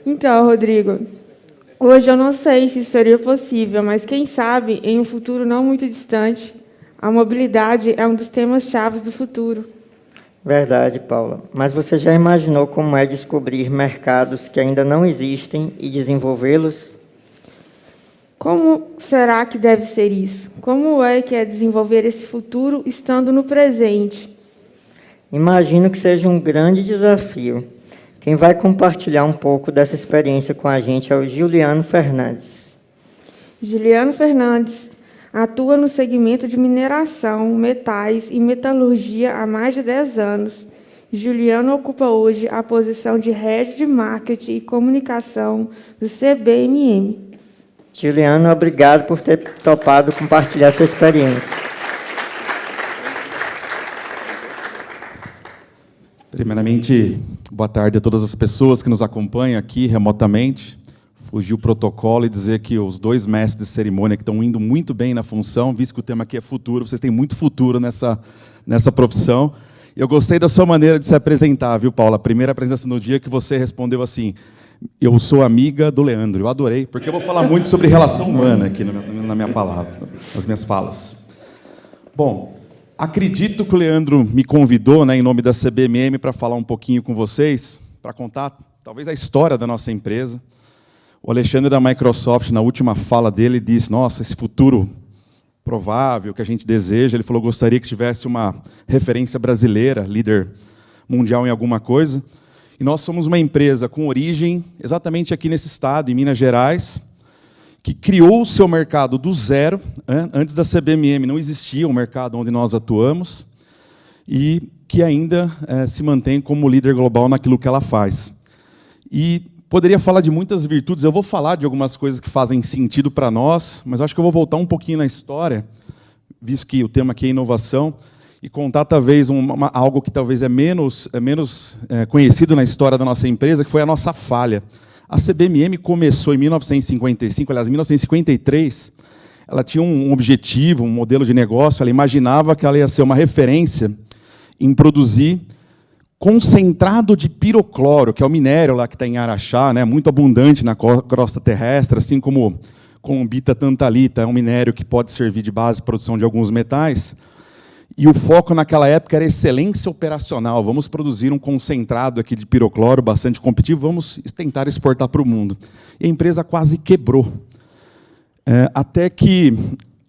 Então, Rodrigo, hoje eu não sei se seria possível, mas quem sabe, em um futuro não muito distante, a mobilidade é um dos temas-chave do futuro. Verdade, Paula. Mas você já imaginou como é descobrir mercados que ainda não existem e desenvolvê-los? Como será que deve ser isso? Como é que é desenvolver esse futuro estando no presente? Imagino que seja um grande desafio. Quem vai compartilhar um pouco dessa experiência com a gente é o Juliano Fernandes. Juliano Fernandes atua no segmento de mineração, metais e metalurgia há mais de 10 anos. Juliano ocupa hoje a posição de Head de Marketing e Comunicação do CBMM. Juliano, obrigado por ter topado compartilhar sua experiência. Primeiramente, boa tarde a todas as pessoas que nos acompanham aqui remotamente. Fugir o protocolo e dizer que os dois mestres de cerimônia que estão indo muito bem na função, visto que o tema aqui é futuro, vocês têm muito futuro nessa profissão. E eu gostei da sua maneira de se apresentar, viu, Paula? A primeira apresentação do dia que você respondeu assim: eu sou amiga do Leandro. Eu adorei, porque eu vou falar muito sobre relação humana aqui na minha palavra, nas minhas falas. Bom, acredito que o Leandro me convidou, né, em nome da CBMM, para falar um pouquinho com vocês, para contar talvez a história da nossa empresa. O Alexandre da Microsoft, na última fala dele, disse: nossa, esse futuro provável que a gente deseja, ele falou, gostaria que tivesse uma referência brasileira, líder mundial em alguma coisa. E nós somos uma empresa com origem exatamente aqui nesse estado, em Minas Gerais, que criou o seu mercado do zero. Antes da CBMM não existia um mercado onde nós atuamos, e que ainda se mantém como líder global naquilo que ela faz. E poderia falar de muitas virtudes, eu vou falar de algumas coisas que fazem sentido para nós, mas acho que eu vou voltar um pouquinho na história, visto que o tema aqui é inovação, e contar talvez algo que talvez é menos conhecido na história da nossa empresa, que foi a nossa falha. A CBMM começou em 1955, aliás, em 1953, ela tinha um objetivo, um modelo de negócio, ela imaginava que ela ia ser uma referência em produzir concentrado de pirocloro, que é o minério lá que está em Araxá, né, muito abundante na crosta terrestre, assim como combita tantalita, é um minério que pode servir de base para a produção de alguns metais. E o foco naquela época era excelência operacional. Vamos produzir um concentrado aqui de pirocloro bastante competitivo, vamos tentar exportar para o mundo. E a empresa quase quebrou. Até que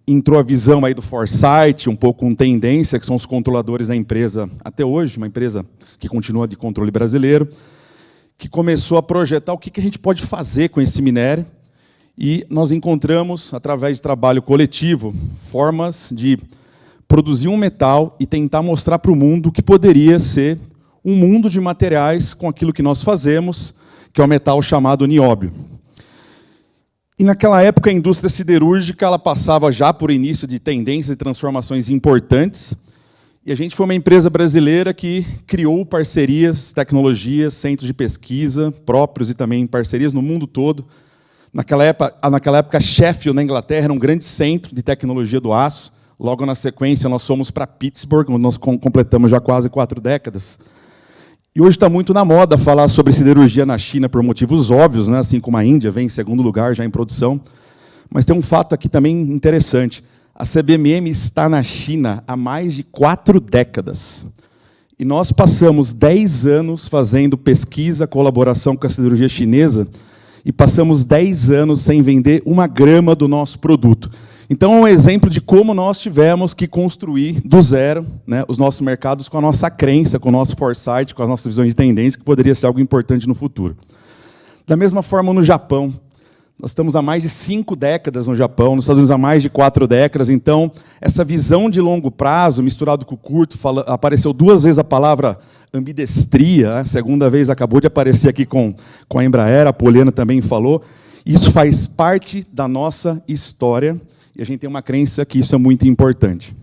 entrou a visão aí do Foresight, um pouco com tendência, que são os controladores da empresa até hoje, uma empresa que continua de controle brasileiro, que começou a projetar o que a gente pode fazer com esse minério. E nós encontramos, através de trabalho coletivo, formas de produzir um metal e tentar mostrar para o mundo que poderia ser um mundo de materiais com aquilo que nós fazemos, que é o metal chamado nióbio. E naquela época a indústria siderúrgica ela passava já por início de tendências e transformações importantes, e a gente foi uma empresa brasileira que criou parcerias, tecnologias, centros de pesquisa próprios e também parcerias no mundo todo. Naquela época Sheffield, na Inglaterra, era um grande centro de tecnologia do aço. Logo na sequência, nós fomos para Pittsburgh, onde nós completamos já quase 4 décadas. E hoje está muito na moda falar sobre siderurgia na China por motivos óbvios, né? Assim como a Índia vem em segundo lugar já em produção. Mas tem um fato aqui também interessante. A CBMM está na China há mais de 4 décadas. E nós passamos 10 anos fazendo pesquisa, colaboração com a siderurgia chinesa, e passamos 10 anos sem vender 1 grama do nosso produto. Então, é um exemplo de como nós tivemos que construir do zero, né, os nossos mercados com a nossa crença, com o nosso foresight, com as nossas visões de tendência, que poderia ser algo importante no futuro. Da mesma forma, no Japão. Nós estamos há mais de 5 décadas no Japão, nos Estados Unidos há mais de 4 décadas. Então, essa visão de longo prazo, misturado com o curto, apareceu 2 vezes a palavra ambidestria, a segunda vez acabou de aparecer aqui com a Embraer, a Poliana também falou. Isso faz parte da nossa história, e a gente tem uma crença que isso é muito importante.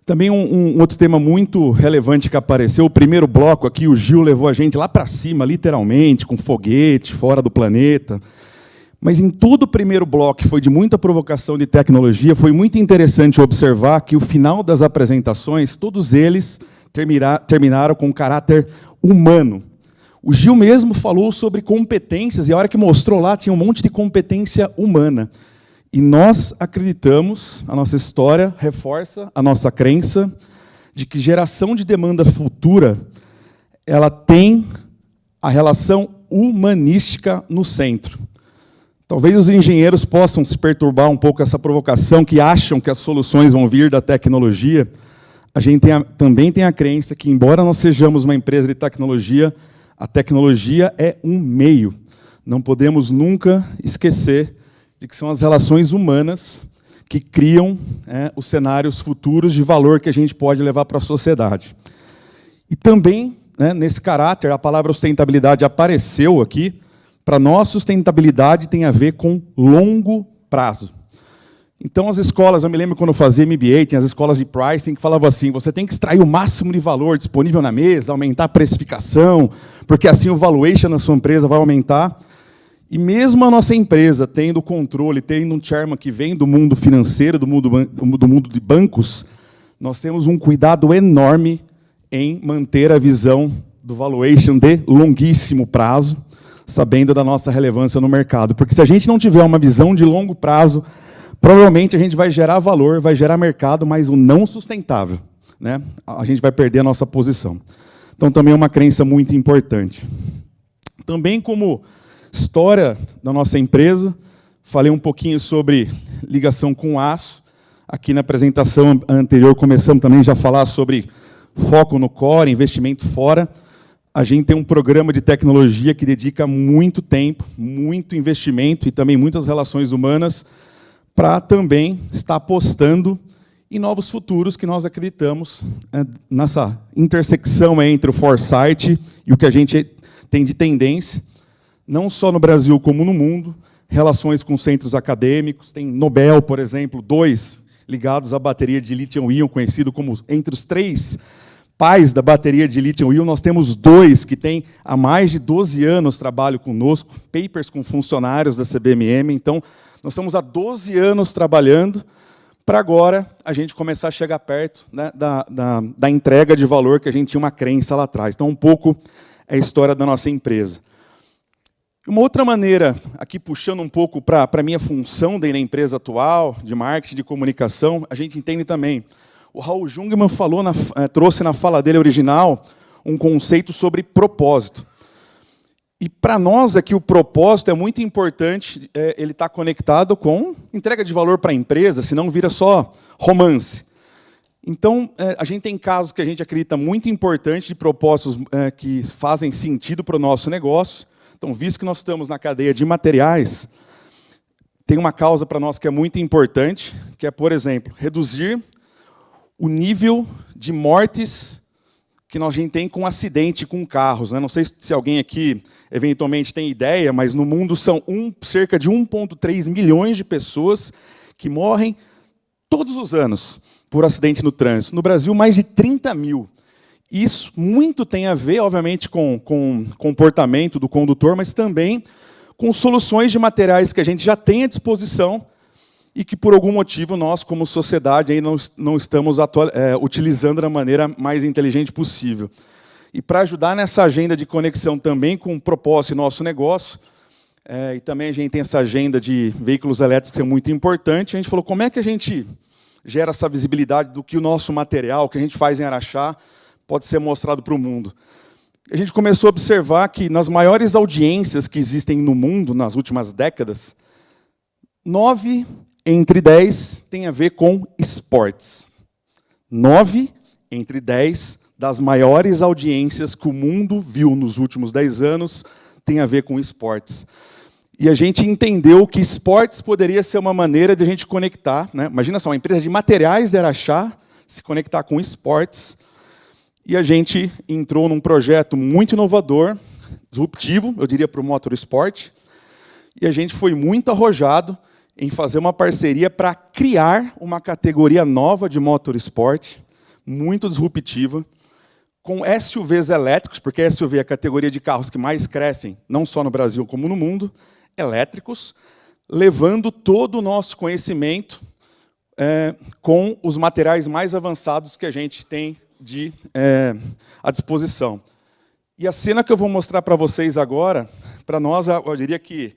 Também um outro tema muito relevante que apareceu, o primeiro bloco aqui, o Gil levou a gente lá para cima, literalmente, com foguete, fora do planeta. Mas em todo o primeiro bloco, que foi de muita provocação de tecnologia, foi muito interessante observar que o final das apresentações, todos eles terminaram com caráter humano. O Gil mesmo falou sobre competências, e a hora que mostrou lá, tinha um monte de competência humana. E nós acreditamos, a nossa história reforça a nossa crença de que geração de demanda futura, ela tem a relação humanística no centro. Talvez os engenheiros possam se perturbar um pouco com essa provocação, que acham que as soluções vão vir da tecnologia. A gente também tem a crença que, embora nós sejamos uma empresa de tecnologia, a tecnologia é um meio. Não podemos nunca esquecer de que são as relações humanas que criam os cenários futuros de valor que a gente pode levar para a sociedade. E também, nesse caráter, a palavra sustentabilidade apareceu aqui. Para nós, sustentabilidade tem a ver com longo prazo. Então, as escolas, eu me lembro quando eu fazia MBA, tinha as escolas de pricing que falavam assim, você tem que extrair o máximo de valor disponível na mesa, aumentar a precificação, porque assim o valuation na sua empresa vai aumentar. E mesmo a nossa empresa tendo controle, tendo um chairman que vem do mundo financeiro, do mundo de bancos, nós temos um cuidado enorme em manter a visão do valuation de longuíssimo prazo, sabendo da nossa relevância no mercado. Porque se a gente não tiver uma visão de longo prazo, provavelmente a gente vai gerar valor, vai gerar mercado, mas o não sustentável, a gente vai perder a nossa posição. Então, também é uma crença muito importante. Também, como história da nossa empresa, falei um pouquinho sobre ligação com aço. Aqui na apresentação anterior, começamos também já a falar sobre foco no core, investimento fora. A gente tem um programa de tecnologia que dedica muito tempo, muito investimento e também muitas relações humanas para também estar apostando em novos futuros que nós acreditamos nessa intersecção entre o foresight e o que a gente tem de tendência, não só no Brasil como no mundo, relações com centros acadêmicos, tem Nobel, por exemplo, 2 ligados à bateria de lítio-íon, conhecido como entre os 3 pais da bateria de lítio-íon, nós temos 2 que têm há mais de 12 anos trabalho conosco, papers com funcionários da CBMM, então nós estamos há 12 anos trabalhando para agora a gente começar a chegar perto da entrega de valor que a gente tinha uma crença lá atrás. Então, um pouco é a história da nossa empresa. Uma outra maneira, aqui puxando um pouco para a minha função dentro da empresa atual, de marketing, de comunicação, a gente entende também. O Raul Jungmann trouxe na fala dele original um conceito sobre propósito. E para nós aqui o propósito é muito importante, ele está conectado com entrega de valor para a empresa, senão vira só romance. Então, a gente tem casos que a gente acredita muito importante de propósitos que fazem sentido para o nosso negócio. Então, visto que nós estamos na cadeia de materiais, tem uma causa para nós que é muito importante, que é, por exemplo, reduzir o nível de mortes que a gente tem com acidente com carros. Não sei se alguém aqui, eventualmente, tem ideia, mas no mundo são cerca de 1,3 milhões de pessoas que morrem todos os anos por acidente no trânsito. No Brasil, mais de 30 mil. Isso muito tem a ver, obviamente, com o comportamento do condutor, mas também com soluções de materiais que a gente já tem à disposição e que, por algum motivo, nós, como sociedade, ainda não estamos utilizando da maneira mais inteligente possível. E para ajudar nessa agenda de conexão também com o propósito e nosso negócio, e também a gente tem essa agenda de veículos elétricos que é muito importante, a gente falou como é que a gente gera essa visibilidade do que o nosso material, o que a gente faz em Araxá, pode ser mostrado para o mundo. A gente começou a observar que nas maiores audiências que existem no mundo, nas últimas décadas, 9 entre 10 tem a ver com esportes. 9 entre 10 das maiores audiências que o mundo viu nos últimos 10 anos tem a ver com esportes. E a gente entendeu que esportes poderia ser uma maneira de a gente conectar. Imagina só, uma empresa de materiais de Araxá se conectar com esportes. E a gente entrou num projeto muito inovador, disruptivo, eu diria, para o motorsport. E a gente foi muito arrojado em fazer uma parceria para criar uma categoria nova de motorsport, muito disruptiva, com SUVs elétricos, porque SUV é a categoria de carros que mais crescem, não só no Brasil como no mundo, elétricos, levando todo o nosso conhecimento com os materiais mais avançados que a gente tem à disposição. E a cena que eu vou mostrar para vocês agora, para nós, eu diria que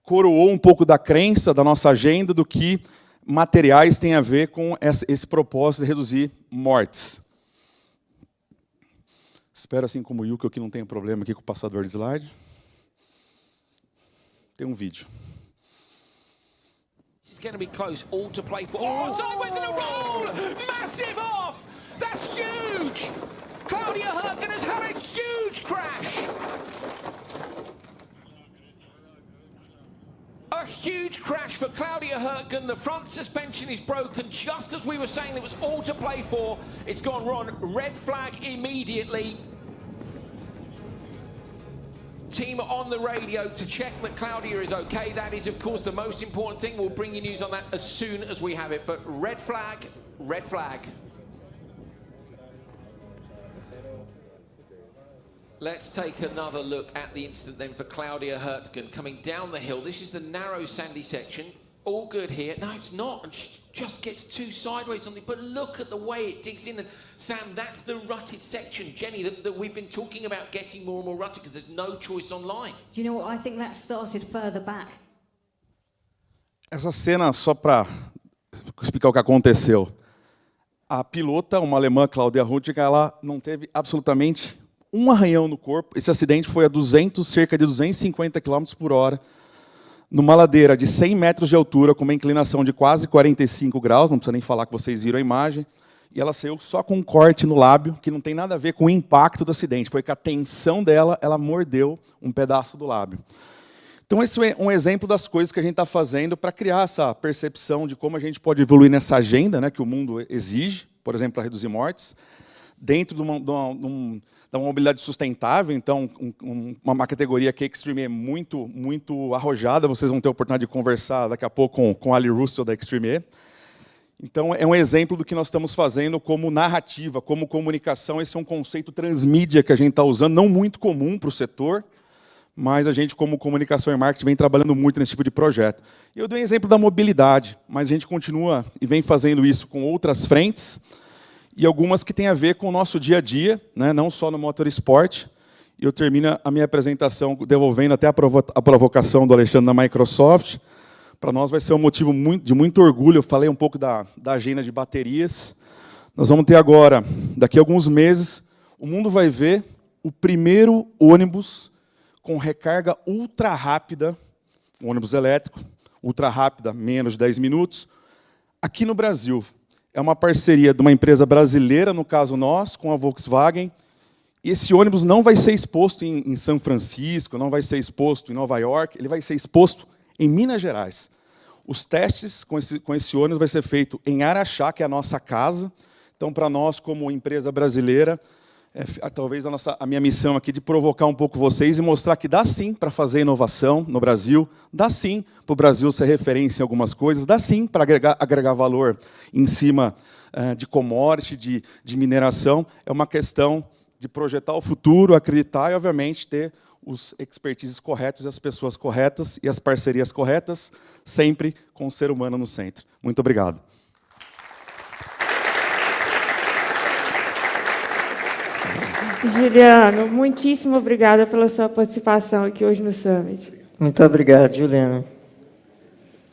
coroou um pouco da crença da nossa agenda do que materiais têm a ver com esse propósito de reduzir mortes. Espero, assim como o Yuko, que não tenha problema aqui com o passador de slide. Tem um vídeo. It's going to be close, all to play for. Oh, sideways in a roll! Massive off! That's huge! Claudia Hurtgen has had a huge crash! A huge crash for Claudia Hurtgen. The front suspension is broken just as we were saying it was all to play for. It's gone wrong. Red flag immediately. Team on the radio to check that Claudia is okay. That is, of course, the most important thing. We'll bring you news on that as soon as we have it. But red flag, red flag. Let's take another look at the incident then for Claudia Hurtgen coming down the hill. This is the narrow sandy section. All good here. No, it's not. And she just gets too sideways on it. But look at the way it digs in. And Sam, that's the rutted section, Jenny, that we've been talking about getting more and more rutted because there's no choice online. Do you know what? I think that started further back. Essa cena, só para explicar o que aconteceu. A pilota, uma alemã, Claudia Hurtgen, ela não teve absolutamente um arranhão no corpo. Esse acidente foi a cerca de 250 km por hora, numa ladeira de 100 metros de altura, com uma inclinação de quase 45 graus, não precisa nem falar que vocês viram a imagem, e ela saiu só com um corte no lábio, que não tem nada a ver com o impacto do acidente, foi que a tensão dela, ela mordeu um pedaço do lábio. Então, esse é um exemplo das coisas que a gente está fazendo para criar essa percepção de como a gente pode evoluir nessa agenda, né, que o mundo exige, por exemplo, para reduzir mortes, dentro de da mobilidade sustentável. Então, uma categoria que a Extreme é muito arrojada. Vocês vão ter a oportunidade de conversar daqui a pouco com a Ali Russell, da Extreme. Então, é um exemplo do que nós estamos fazendo como narrativa, como comunicação. Esse é um conceito transmídia que a gente está usando, não muito comum para o setor, mas a gente, como comunicação e marketing, vem trabalhando muito nesse tipo de projeto. Eu dei um exemplo da mobilidade, mas a gente continua e vem fazendo isso com outras frentes, e algumas que têm a ver com o nosso dia a dia, né, não só no motorsport. E eu termino a minha apresentação devolvendo até a provocação do Alexandre da Microsoft. Para nós vai ser um motivo de muito orgulho. Eu falei um pouco da agenda de baterias. Nós vamos ter agora, daqui a alguns meses, o mundo vai ver o primeiro ônibus com recarga ultra rápida, um ônibus elétrico, ultra rápida, menos de 10 minutos, aqui no Brasil. É uma parceria de uma empresa brasileira, no caso nós, com a Volkswagen. E esse ônibus não vai ser exposto em São Francisco, não vai ser exposto em Nova York, ele vai ser exposto em Minas Gerais. Os testes com esse ônibus vai ser feito em Araxá, que é a nossa casa. Então, para nós, como empresa brasileira, talvez a minha missão aqui de provocar um pouco vocês e mostrar que dá sim para fazer inovação no Brasil, dá sim para o Brasil ser referência em algumas coisas, dá sim para agregar valor em cima de commodity, de mineração. É uma questão de projetar o futuro, acreditar e, obviamente, ter os expertises corretos, as pessoas corretas e as parcerias corretas, sempre com o ser humano no centro. Muito obrigado. Juliano, muitíssimo obrigada pela sua participação aqui hoje no Summit. Muito obrigado, Juliana.